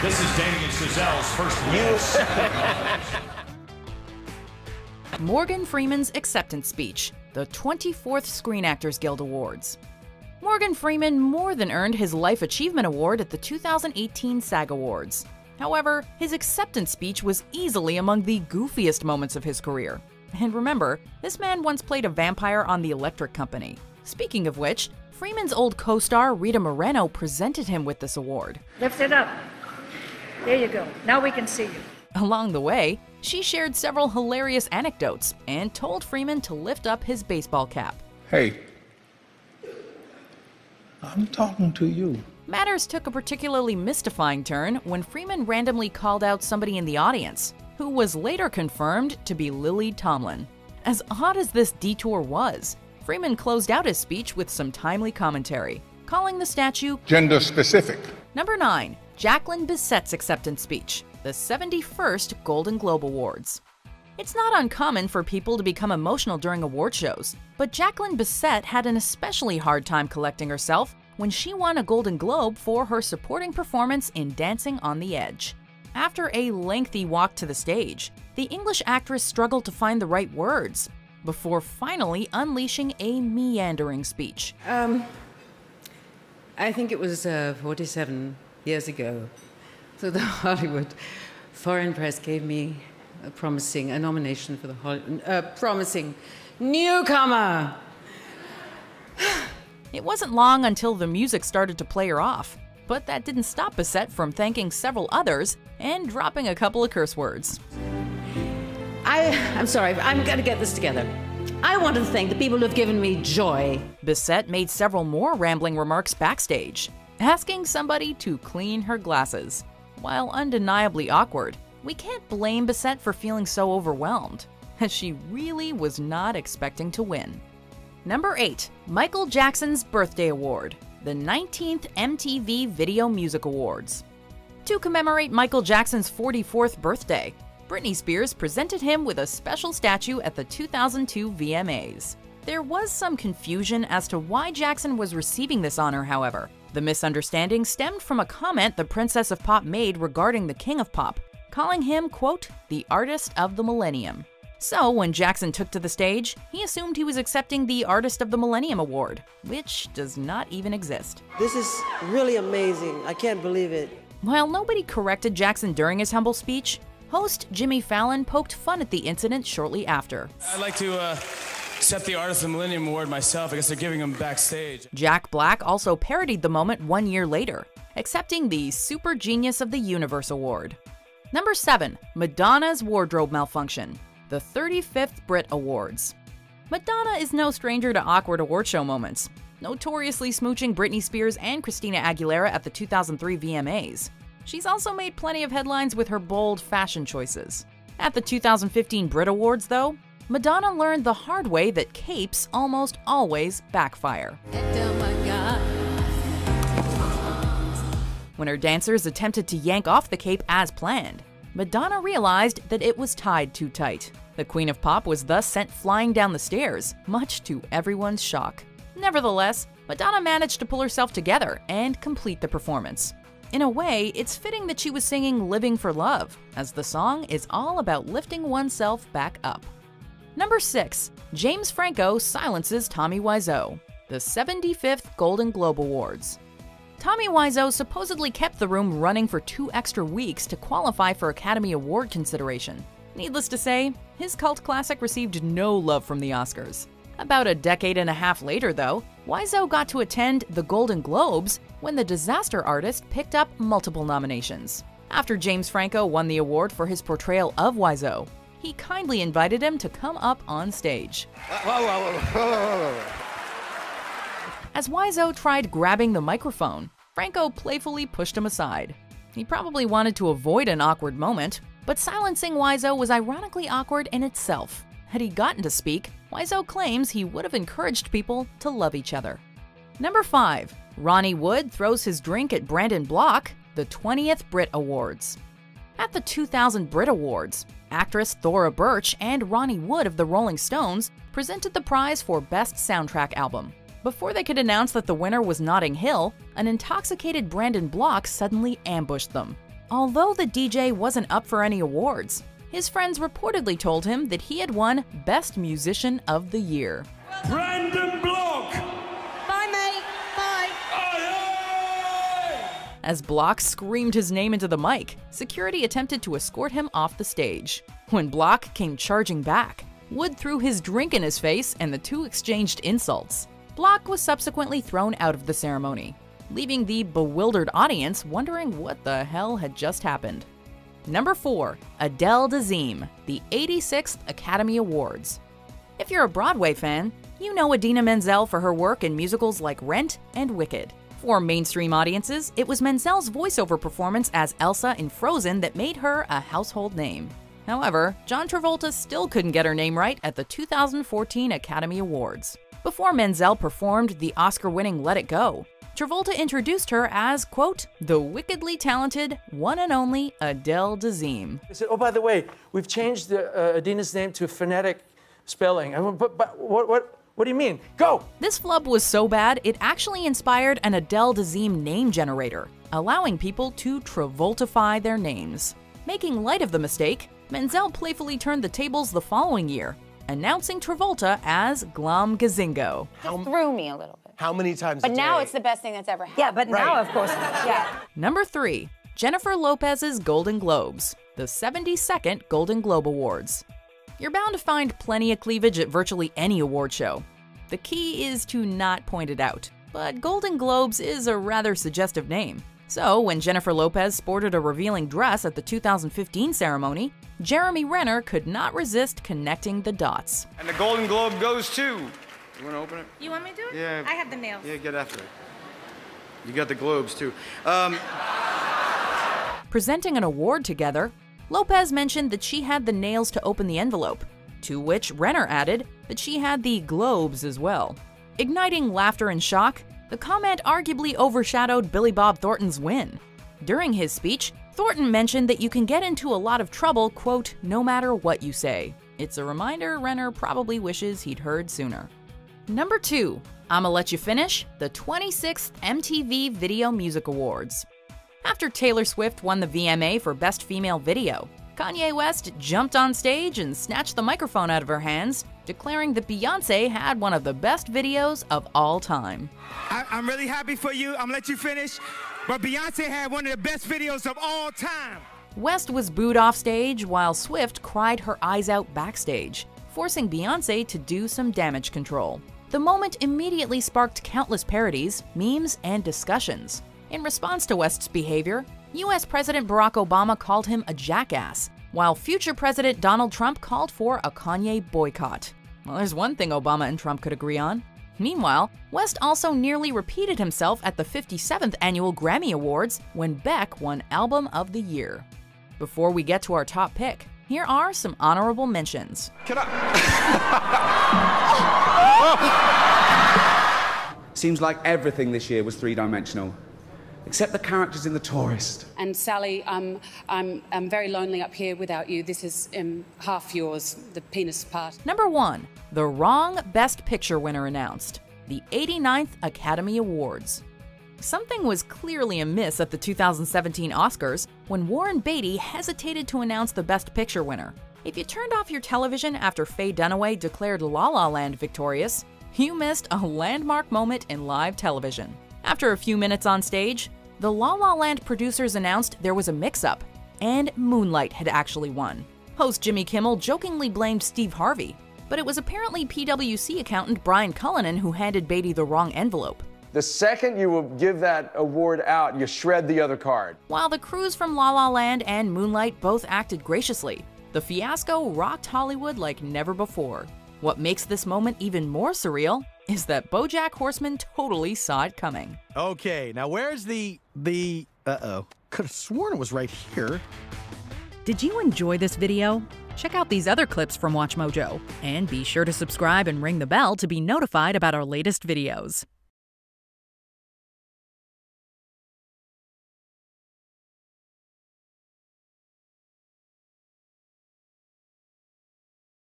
This is Damien Chazelle's first yes. Morgan Freeman's acceptance speech, the 24th Screen Actors Guild Awards. Morgan Freeman more than earned his Life Achievement Award at the 2018 SAG Awards. However, his acceptance speech was easily among the goofiest moments of his career. And remember, this man once played a vampire on The Electric Company. Speaking of which, Freeman's old co-star Rita Moreno presented him with this award. Lift it up. There you go. Now we can see you. Along the way, she shared several hilarious anecdotes and told Freeman to lift up his baseball cap. Hey, I'm talking to you. Matters took a particularly mystifying turn when Freeman randomly called out somebody in the audience, who was later confirmed to be Lily Tomlin. As odd as this detour was, Freeman closed out his speech with some timely commentary, calling the statue Gender specific. Number 9. Jacqueline Bisset's acceptance speech, the 71st Golden Globe Awards. It's not uncommon for people to become emotional during award shows, but Jacqueline Bisset had an especially hard time collecting herself when she won a Golden Globe for her supporting performance in Dancing on the Edge. After a lengthy walk to the stage, the English actress struggled to find the right words before finally unleashing a meandering speech. I think it was 47 years ago. So the Hollywood Foreign Press gave me a nomination for the promising newcomer. It wasn't long until the music started to play her off, but that didn't stop Bisset from thanking several others and dropping a couple of curse words. I'm sorry, I'm gonna get this together. I want to thank the people who have given me joy. Bisset made several more rambling remarks backstage, asking somebody to clean her glasses. While undeniably awkward, we can't blame Bisset for feeling so overwhelmed, as she really was not expecting to win. Number 8. Michael Jackson's Birthday Award, the 19th MTV Video Music Awards. To commemorate Michael Jackson's 44th birthday, Britney Spears presented him with a special statue at the 2002 VMAs. There was some confusion as to why Jackson was receiving this honor, however. The misunderstanding stemmed from a comment the Princess of Pop made regarding the King of Pop, calling him, quote, the artist of the millennium. So when Jackson took to the stage, he assumed he was accepting the Artist of the Millennium Award, which does not even exist. This is really amazing. I can't believe it. While nobody corrected Jackson during his humble speech, host Jimmy Fallon poked fun at the incident shortly after. I'd like to accept the Artist of the Millennium Award myself. I guess they're giving him backstage. Jack Black also parodied the moment 1 year later, accepting the Super Genius of the Universe Award. Number 7. Madonna's Wardrobe Malfunction, the 35th Brit Awards. Madonna is no stranger to awkward award show moments, notoriously smooching Britney Spears and Christina Aguilera at the 2003 VMAs. She's also made plenty of headlines with her bold fashion choices. At the 2015 Brit Awards, though, Madonna learned the hard way that capes almost always backfire. When her dancers attempted to yank off the cape as planned, Madonna realized that it was tied too tight. The Queen of Pop was thus sent flying down the stairs, much to everyone's shock. Nevertheless, Madonna managed to pull herself together and complete the performance. In a way, it's fitting that she was singing Living for Love, as the song is all about lifting oneself back up. Number 6. James Franco silences Tommy Wiseau, the 75th Golden Globe Awards. Tommy Wiseau supposedly kept the room running for 2 extra weeks to qualify for Academy Award consideration. Needless to say, his cult classic received no love from the Oscars. About a decade and a half later, though, Wiseau got to attend the Golden Globes when the Disaster Artist picked up multiple nominations. After James Franco won the award for his portrayal of Wiseau, he kindly invited him to come up on stage. As Wiseau tried grabbing the microphone, Franco playfully pushed him aside. He probably wanted to avoid an awkward moment, but silencing Wiseau was ironically awkward in itself. Had he gotten to speak, Wiseau claims he would have encouraged people to love each other. Number 5. Ronnie Wood throws his drink at Brandon Block, the 20th Brit Awards. At the 2000 Brit Awards, actress Thora Birch and Ronnie Wood of the Rolling Stones presented the prize for Best Soundtrack Album. Before they could announce that the winner was Notting Hill, an intoxicated Brandon Block suddenly ambushed them. Although the DJ wasn't up for any awards, his friends reportedly told him that he had won Best Musician of the Year. Brandon Block! Bye, mate. Bye. As Block screamed his name into the mic, security attempted to escort him off the stage. When Block came charging back, Wood threw his drink in his face and the two exchanged insults. Block was subsequently thrown out of the ceremony, leaving the bewildered audience wondering what the hell had just happened. Number 4. Adele Dem, the 86th Academy Awards. If you're a Broadway fan, you know Idina Menzel for her work in musicals like Rent and Wicked. For mainstream audiences, it was Menzel's voiceover performance as Elsa in Frozen that made her a household name. However, John Travolta still couldn't get her name right at the 2014 Academy Awards. Before Menzel performed the Oscar-winning Let It Go, Travolta introduced her as, quote, the wickedly talented, one and only Adele Dem. I said, oh, by the way, we've changed Idina's name to phonetic spelling. I went, but what do you mean? Go! This flub was so bad, it actually inspired an Adele Dem name generator, allowing people to Travoltify their names. Making light of the mistake, Menzel playfully turned the tables the following year, announcing Travolta as Glom Gazingo. Threw me a little bit. How many times But a now day? it's the best thing that's ever happened. Yeah, but now, of course, yeah. Number 3. Jennifer Lopez's Golden Globes, the 72nd Golden Globe Awards. You're bound to find plenty of cleavage at virtually any award show. The key is to not point it out, but Golden Globes is a rather suggestive name. So when Jennifer Lopez sported a revealing dress at the 2015 ceremony, Jeremy Renner could not resist connecting the dots. And the Golden Globe goes to... You want to open it? You want me to do it? Yeah. I have the nails. Yeah, get after it. You got the globes, too. Presenting an award together, Lopez mentioned that she had the nails to open the envelope, to which Renner added that she had the globes as well. Igniting laughter and shock, the comment arguably overshadowed Billy Bob Thornton's win. During his speech, Thornton mentioned that you can get into a lot of trouble, quote, no matter what you say. It's a reminder Renner probably wishes he'd heard sooner. Number 2. I'ma Let You Finish, the 26th MTV Video Music Awards. After Taylor Swift won the VMA for Best Female Video, Kanye West jumped on stage and snatched the microphone out of her hands, declaring that Beyoncé had one of the best videos of all time. I'm really happy for you. I'm gonna let you finish. But Beyoncé had one of the best videos of all time. West was booed off stage while Swift cried her eyes out backstage, forcing Beyoncé to do some damage control. The moment immediately sparked countless parodies, memes, and discussions. In response to West's behavior, US President Barack Obama called him a jackass, while future President Donald Trump called for a Kanye boycott. Well, there's one thing Obama and Trump could agree on. Meanwhile, West also nearly repeated himself at the 57th Annual Grammy Awards when Beck won Album of the Year. Before we get to our top pick, here are some honorable mentions. Seems like everything this year was three-dimensional, except the characters in The Tourist. And Sally, I'm very lonely up here without you. This is half yours, the penis part. Number 1. The wrong Best Picture winner announced. The 89th Academy Awards. Something was clearly amiss at the 2017 Oscars when Warren Beatty hesitated to announce the Best Picture winner. If you turned off your television after Faye Dunaway declared La La Land victorious, you missed a landmark moment in live television. After a few minutes on stage, the La La Land producers announced there was a mix-up, and Moonlight had actually won. Host Jimmy Kimmel jokingly blamed Steve Harvey, but it was apparently PwC accountant Brian Cullinan who handed Beatty the wrong envelope. The second you will give that award out, you shred the other card. While the crews from La La Land and Moonlight both acted graciously, the fiasco rocked Hollywood like never before. What makes this moment even more surreal is that BoJack Horseman totally saw it coming. Okay, now where's the uh-oh. Could have sworn it was right here. Did you enjoy this video? Check out these other clips from WatchMojo, and be sure to subscribe and ring the bell to be notified about our latest videos.